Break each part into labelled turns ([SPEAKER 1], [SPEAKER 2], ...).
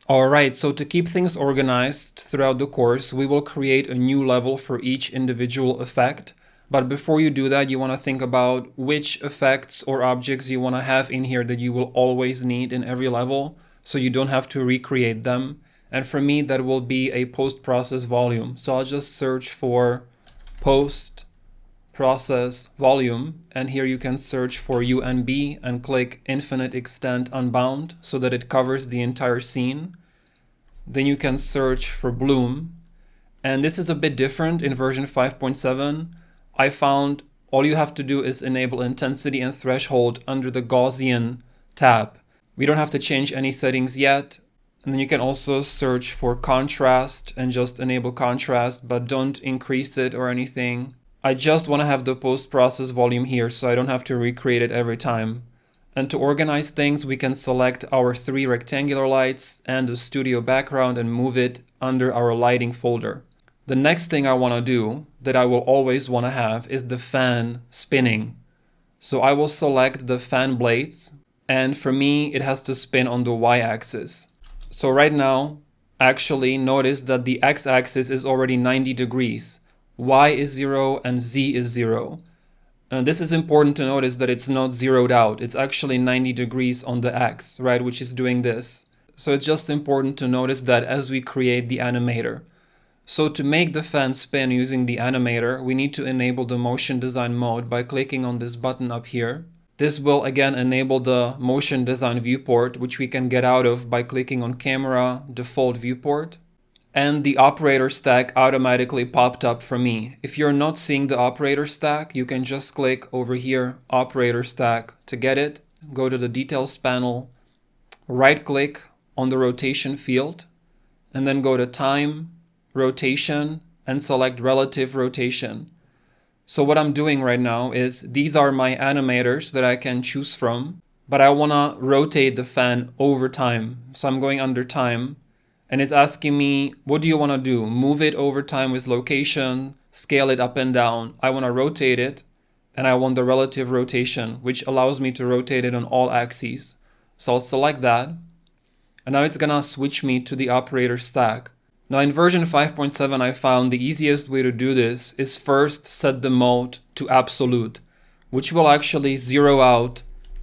[SPEAKER 1] Alright, so to keep things organized throughout the course, we will create a new level for each individual effect. But before you do that, you want to think about which effects or objects you want to have in here that you will always need in every level, so you don't have to recreate them. And for me, that will be a post-process volume. So I'll just search for post-process volume, and here you can search for UNB and click infinite extent unbound so that it covers the entire scene. Then you can search for bloom, and this is a bit different in version 5.7. I found all you have to do is enable intensity and threshold under the Gaussian tab. We don't have to change any settings yet. And then you can also search for contrast and just enable contrast, but don't increase it or anything. I just want to have the post-process volume here so I don't have to recreate it every time. And to organize things, we can select our 3 rectangular lights and the studio background and move it under our lighting folder. The next thing I want to do that I will always want to have is the fan spinning. So I will select the fan blades, and for me it has to spin on the y-axis. So right now, actually notice that the x-axis is already 90 degrees. Y is 0 and Z is 0. And this is important to notice that it's not zeroed out. It's actually 90 degrees on the X, right, which is doing this. So it's just important to notice that as we create the animator. So to make the fan spin using the animator, we need to enable the motion design mode by clicking on this button up here. This will again enable the motion design viewport, which we can get out of by clicking on camera, default viewport. And the operator stack automatically popped up for me. If you're not seeing the operator stack, you can just click over here, operator stack, to get it. Go to the details panel, right click on the rotation field, and then go to time, rotation, and select relative rotation. So what I'm doing right now is these are my animators that I can choose from, but I want to rotate the fan over time. So I'm going under time. And it's asking me, what do you want to do? Move it over time with location, scale it up and down. I want to rotate it, and I want the relative rotation, which allows me to rotate it on all axes. So I'll select that, and now it's gonna switch me to the operator stack. Now in version 5.7, I found the easiest way to do this is first set the mode to absolute, which will actually zero out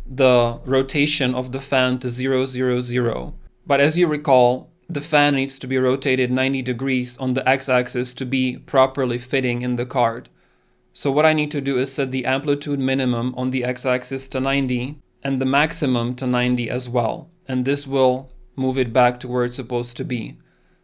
[SPEAKER 1] the rotation of the fan to 0, 0, 0. But as you recall, the fan needs to be rotated 90 degrees on the x-axis to be properly fitting in the card. So what I need to do is set the amplitude minimum on the x-axis to 90 and the maximum to 90 as well. And this will move it back to where it's supposed to be.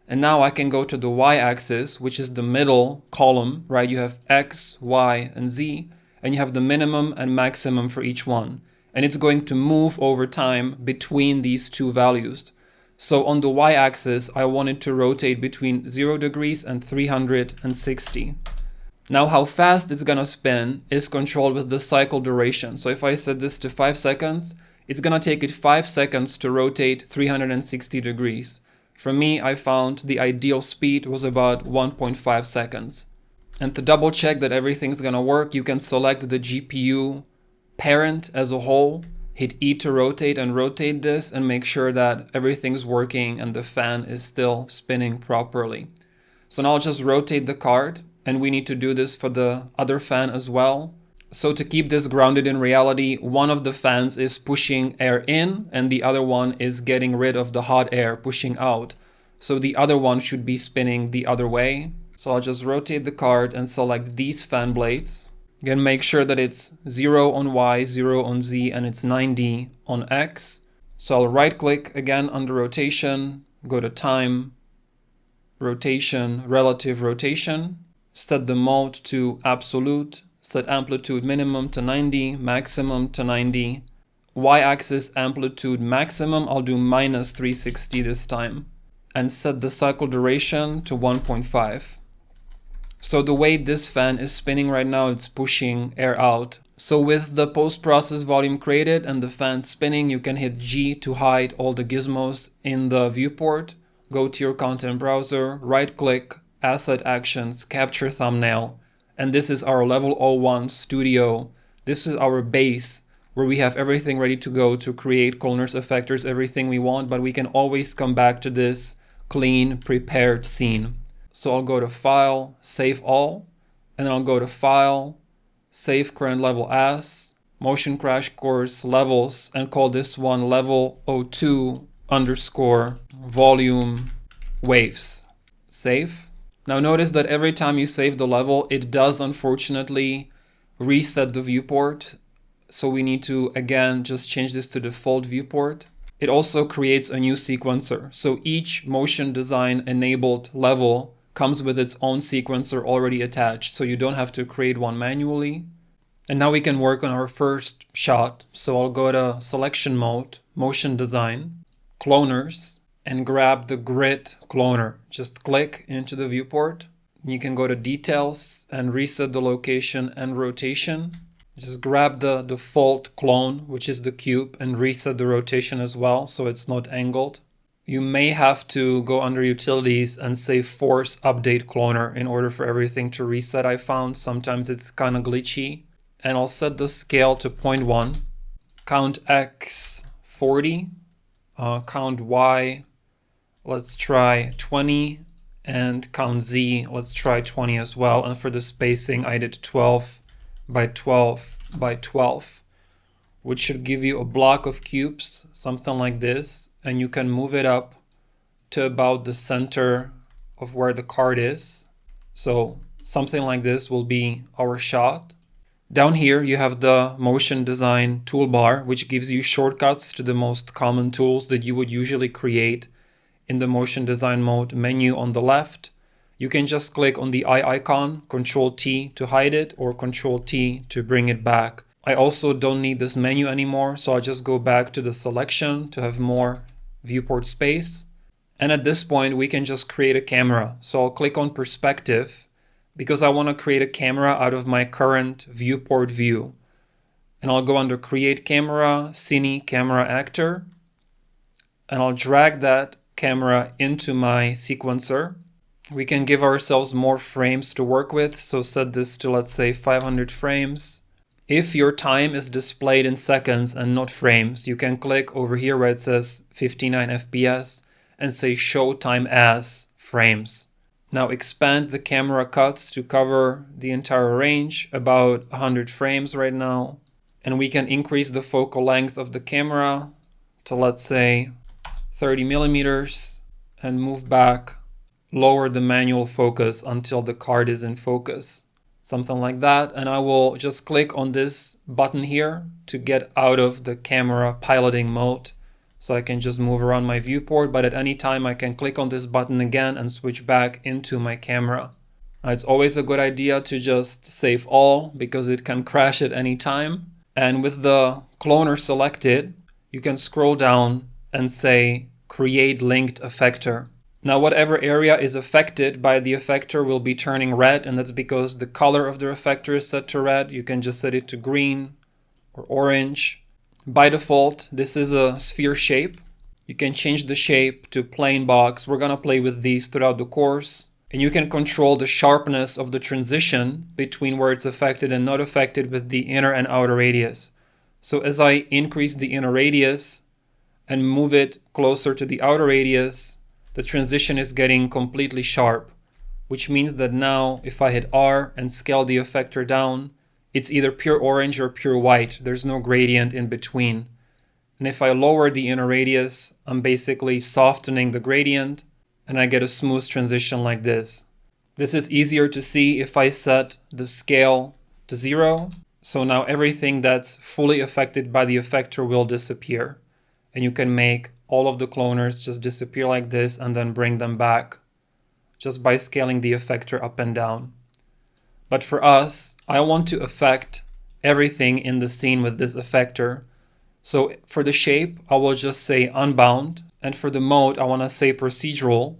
[SPEAKER 1] And now I can go to the y-axis, which is the middle column, right? You have x, y, and z, and you have the minimum and maximum for each one. And it's going to move over time between these two values. So on the y-axis, I want it to rotate between 0 degrees and 360. Now how fast it's gonna spin is controlled with the cycle duration. So if I set this to 5 seconds, it's gonna take it 5 seconds to rotate 360 degrees. For me, I found the ideal speed was about 1.5 seconds. And to double check that everything's gonna work, you can select the GPU parent as a whole, hit E to rotate and rotate this and make sure that everything's working and the fan is still spinning properly. So now I'll just rotate the card, and we need to do this for the other fan as well. So to keep this grounded in reality, one of the fans is pushing air in and the other one is getting rid of the hot air, pushing out. So the other one should be spinning the other way. So I'll just rotate the card and select these fan blades. Again, make sure that it's 0 on Y, 0 on Z, and it's 90 on X. So I'll right click again under rotation, go to time, rotation, relative rotation, set the mode to absolute, set amplitude minimum to 90, maximum to 90. Y-axis amplitude maximum, I'll do minus 360 this time. And set the cycle duration to 1.5. So the way this fan is spinning right now, it's pushing air out. So with the post-process volume created and the fan spinning, you can hit G to hide all the gizmos in the viewport. Go to your content browser, right click, asset actions, capture thumbnail. And this is our level 01 studio. This is our base where we have everything ready to go to create cloners, effectors, everything we want, but we can always come back to this clean, prepared scene. So I'll go to File, Save All, and then I'll go to File, Save Current Level As, Motion Crash Course Levels, and call this one Level 02 _ Volume Waves. Save. Now notice that every time you save the level, it does unfortunately reset the viewport. So we need to, again, just change this to default viewport. It also creates a new sequencer. So each Motion Design enabled level comes with its own sequencer already attached. So you don't have to create one manually. And now we can work on our first shot. So I'll go to Selection Mode, Motion Design, Cloners, and grab the Grid Cloner. Just click into the viewport. You can go to Details and reset the location and rotation. Just grab the default clone, which is the cube, and reset the rotation as well, so it's not angled. You may have to go under Utilities and say Force Update Cloner in order for everything to reset, I found. Sometimes it's kind of glitchy. And I'll set the scale to 0.1. Count X 40. Count Y, let's try 20. And count Z, let's try 20 as well. And for the spacing, I did 12 by 12 by 12, which should give you a block of cubes, something like this. And you can move it up to about the center of where the card is. So something like this will be our shot. Down here, you have the Motion Design toolbar, which gives you shortcuts to the most common tools that you would usually create in the Motion Design Mode menu on the left. You can just click on the eye icon, Control-T to hide it, or Control-T to bring it back. I also don't need this menu anymore, so I'll just go back to the selection to have more viewport space. And at this point, we can just create a camera. So I'll click on Perspective, because I want to create a camera out of my current viewport view. And I'll go under Create Camera, Cine Camera Actor, and I'll drag that camera into my sequencer. We can give ourselves more frames to work with, so set this to, let's say, 500 frames. If your time is displayed in seconds and not frames, you can click over here where it says 59 FPS and say Show Time as Frames. Now expand the camera cuts to cover the entire range, about 100 frames right now. And we can increase the focal length of the camera to, let's say, 30 millimeters and move back, lower the manual focus until the card is in focus. Something like that. And I will just click on this button here to get out of the camera piloting mode. So I can just move around my viewport, but at any time I can click on this button again and switch back into my camera. It's always a good idea to just save all because it can crash at any time. And with the cloner selected, you can scroll down and say Create Linked Effector. Now whatever area is affected by the effector will be turning red, and that's because the color of the effector is set to red. You can just set it to green or orange. By default, this is a sphere shape. You can change the shape to plain box. We're gonna play with these throughout the course. And you can control the sharpness of the transition between where it's affected and not affected with the inner and outer radius. So as I increase the inner radius and move it closer to the outer radius, the transition is getting completely sharp, which means that now if I hit R and scale the effector down, it's either pure orange or pure white. There's no gradient in between. And if I lower the inner radius, I'm basically softening the gradient and I get a smooth transition like this. This is easier to see if I set the scale to 0. So now everything that's fully affected by the effector will disappear. And you can make all of the cloners just disappear like this and then bring them back just by scaling the effector up and down. But for us, I want to affect everything in the scene with this effector. So for the shape, I will just say unbound. And for the mode, I want to say procedural.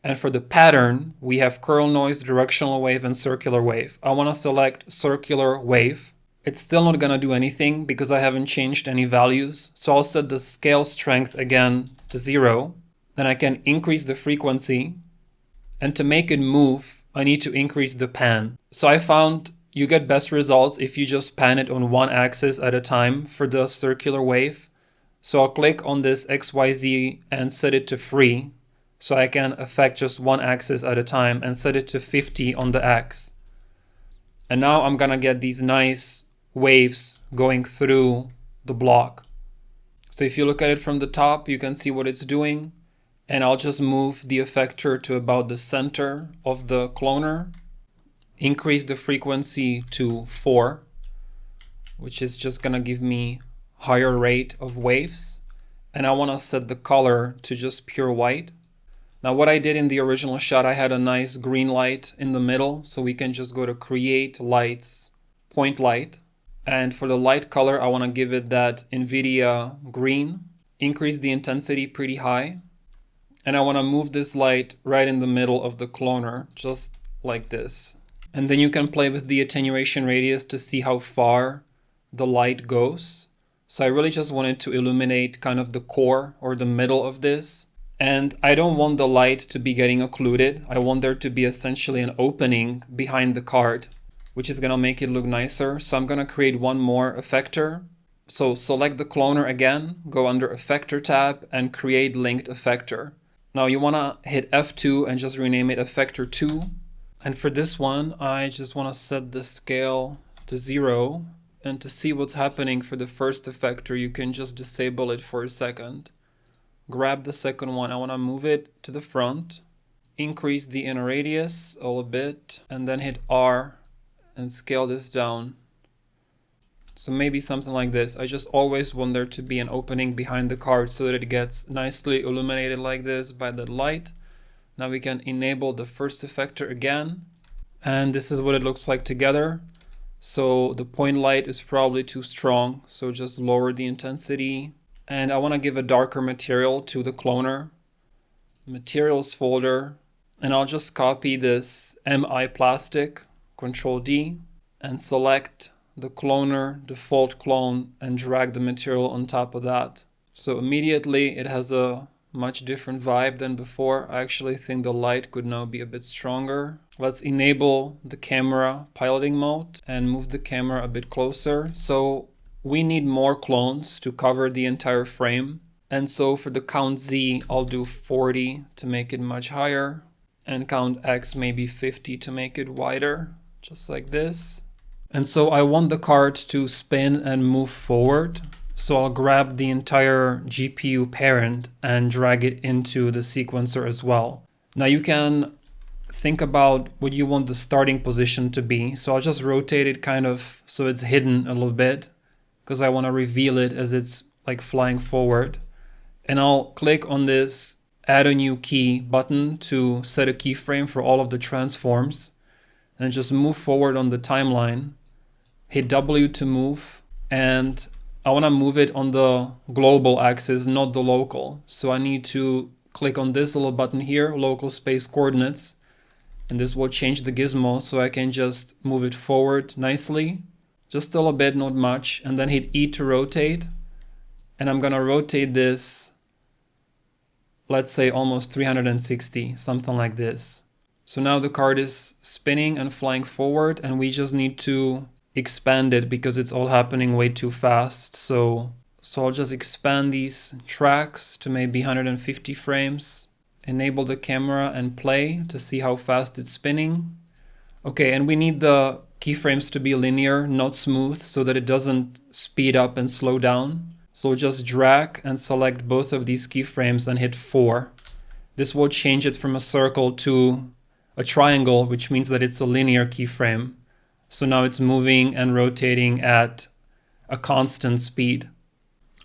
[SPEAKER 1] And for the pattern, we have curl noise, directional wave, and circular wave. I want to select circular wave. It's still not going to do anything because I haven't changed any values. So I'll set the scale strength again to 0. Then I can increase the frequency. And to make it move, I need to increase the pan. So I found you get best results if you just pan it on one axis at a time for the circular wave. So I'll click on this XYZ and set it to free, so I can affect just one axis at a time, and set it to 50 on the X. And now I'm gonna get these nice waves going through the block. So if you look at it from the top, you can see what it's doing. And I'll just move the effector to about the center of the cloner. Increase the frequency to 4, which is just gonna give me higher rate of waves. And I wanna set the color to just pure white. Now what I did in the original shot, I had a nice green light in the middle, so we can just go to Create Lights, Point Light. And for the light color, I wanna give it that NVIDIA green. Increase the intensity pretty high. And I wanna move this light right in the middle of the cloner, just like this. And then you can play with the attenuation radius to see how far the light goes. So I really just wanted to illuminate kind of the core or the middle of this. And I don't want the light to be getting occluded. I want there to be essentially an opening behind the card, which is gonna make it look nicer. So I'm gonna create one more effector. So select the cloner again, go under Effector tab and create linked effector. Now you wanna hit F2 and just rename it Effector 2. And for this one, I just want to set the scale to 0. And to see what's happening for the first effector, you can just disable it for a second. Grab the second one. I want to move it to the front. Increase the inner radius a little bit. And then hit R and scale this down. So maybe something like this. I just always want there to be an opening behind the card so that it gets nicely illuminated like this by the light. Now we can enable the first effector again, and this is what it looks like together. So the point light is probably too strong, so just lower the intensity. And I want to give a darker material to the cloner. Materials folder, and I'll just copy this MI plastic, Control D, and select the cloner, default clone, and drag the material on top of that. So immediately it has a much different vibe than before. I actually think the light could now be a bit stronger. Let's enable the camera piloting mode and move the camera a bit closer. So we need more clones to cover the entire frame. And so for the count Z, I'll do 40 to make it much higher, and count X maybe 50 to make it wider, just like this. And so I want the card to spin and move forward. So I'll grab the entire GPU parent and drag it into the sequencer as well. Now you can think about what you want the starting position to be. So I'll just rotate it kind of so it's hidden a little bit, because I want to reveal it as it's like flying forward. And I'll click on this Add a New Key button to set a keyframe for all of the transforms, and just move forward on the timeline. Hit W to move, and I want to move it on the global axis, not the local. So I need to click on this little button here, local space coordinates, and this will change the gizmo so I can just move it forward nicely, just a little bit, not much, and then hit E to rotate. And I'm gonna rotate this, let's say almost 360, something like this. So now the card is spinning and flying forward, and we just need to expand it because it's all happening way too fast. So I'll just expand these tracks to maybe 150 frames, enable the camera and play to see how fast it's spinning. Okay, and we need the keyframes to be linear, not smooth, so that it doesn't speed up and slow down. So just drag and select both of these keyframes and hit 4. This will change it from a circle to a triangle, which means that it's a linear keyframe. So now it's moving and rotating at a constant speed.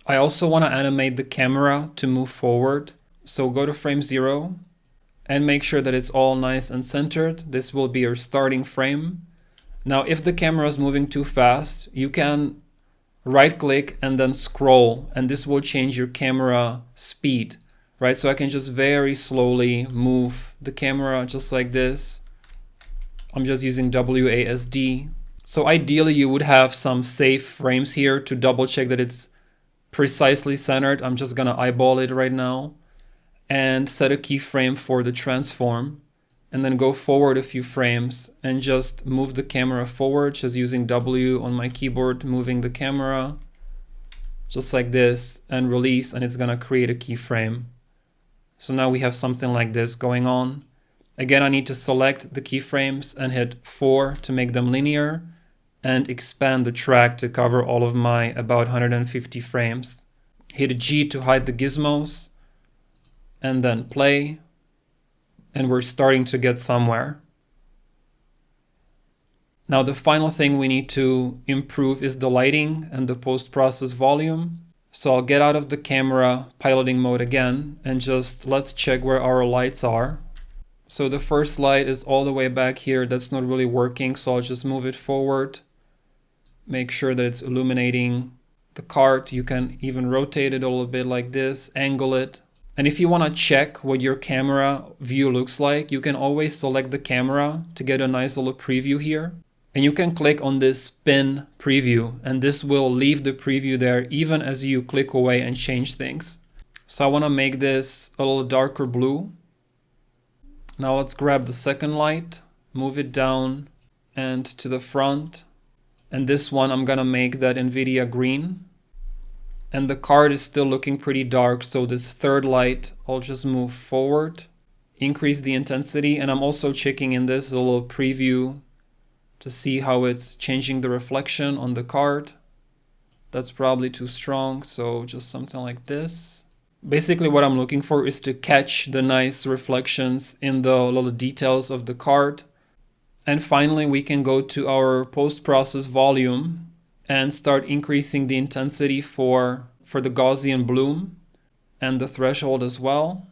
[SPEAKER 1] I also want to animate the camera to move forward. So go to frame 0 and make sure that it's all nice and centered. This will be your starting frame. Now, if the camera is moving too fast, you can right click and then scroll, and this will change your camera speed, right? So I can just very slowly move the camera just like this. I'm just using WASD. So ideally you would have some safe frames here to double check that it's precisely centered. I'm just gonna eyeball it right now and set a keyframe for the transform. and then go forward a few frames and just move the camera forward, just using W on my keyboard, moving the camera just like this, and release, and it's gonna create a keyframe. So now we have something like this going on. Again, I need to select the keyframes and hit 4 to make them linear and expand the track to cover all of my about 150 frames. Hit G to hide the gizmos and then play. And we're starting to get somewhere. Now the final thing we need to improve is the lighting and the post-process volume. So I'll get out of the camera piloting mode again and just let's check where our lights are. So the first light is all the way back here. That's not really working, so I'll just move it forward. Make sure that it's illuminating the cart. You can even rotate it a little bit like this, angle it. And if you want to check what your camera view looks like, you can always select the camera to get a nice little preview here. And you can click on this pin preview, and this will leave the preview there even as you click away and change things. So I want to make this a little darker blue. Now let's grab the second light, move it down and to the front. And this one I'm gonna make that NVIDIA green. And the card is still looking pretty dark, so this third light I'll just move forward, increase the intensity, and I'm also checking in this a little preview to see how it's changing the reflection on the card. That's probably too strong, so just something like this. Basically what I'm looking for is to catch the nice reflections in the little details of the card. And finally we can go to our post-process volume and start increasing the intensity for the Gaussian bloom and the threshold as well.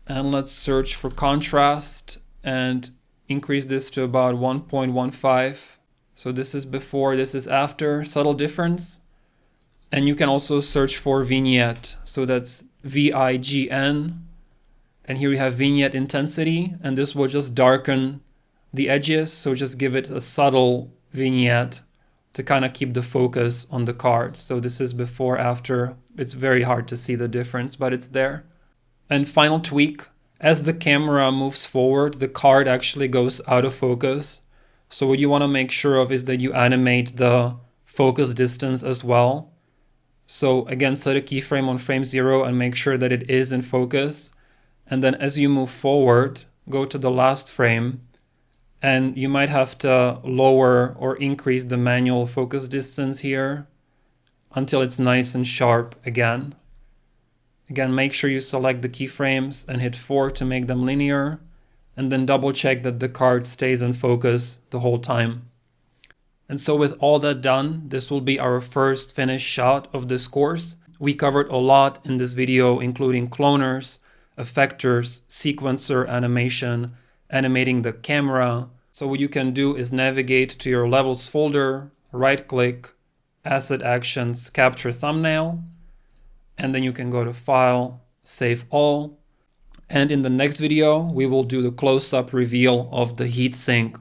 [SPEAKER 1] And let's search for contrast and increase this to about 1.15. So this is before, this is after, subtle difference. And you can also search for vignette. So that's VIGN. And here we have vignette intensity, and this will just darken the edges. So just give it a subtle vignette to kind of keep the focus on the card. So this is before, after. It's very hard to see the difference, but it's there. And final tweak, as the camera moves forward, the card actually goes out of focus. So what you want to make sure of is that you animate the focus distance as well. So again, set a keyframe on frame 0 and make sure that it is in focus. And then as you move forward, go to the last frame, and you might have to lower or increase the manual focus distance here until it's nice and sharp again. Again, make sure you select the keyframes and hit 4 to make them linear, and then double check that the card stays in focus the whole time. And so with all that done, this will be our first finished shot of this course. We covered a lot in this video, including cloners, effectors, sequencer animation, animating the camera. So what you can do is navigate to your levels folder, right click, asset actions, capture thumbnail, and then you can go to file, save all. And in the next video, we will do the close-up reveal of the heatsink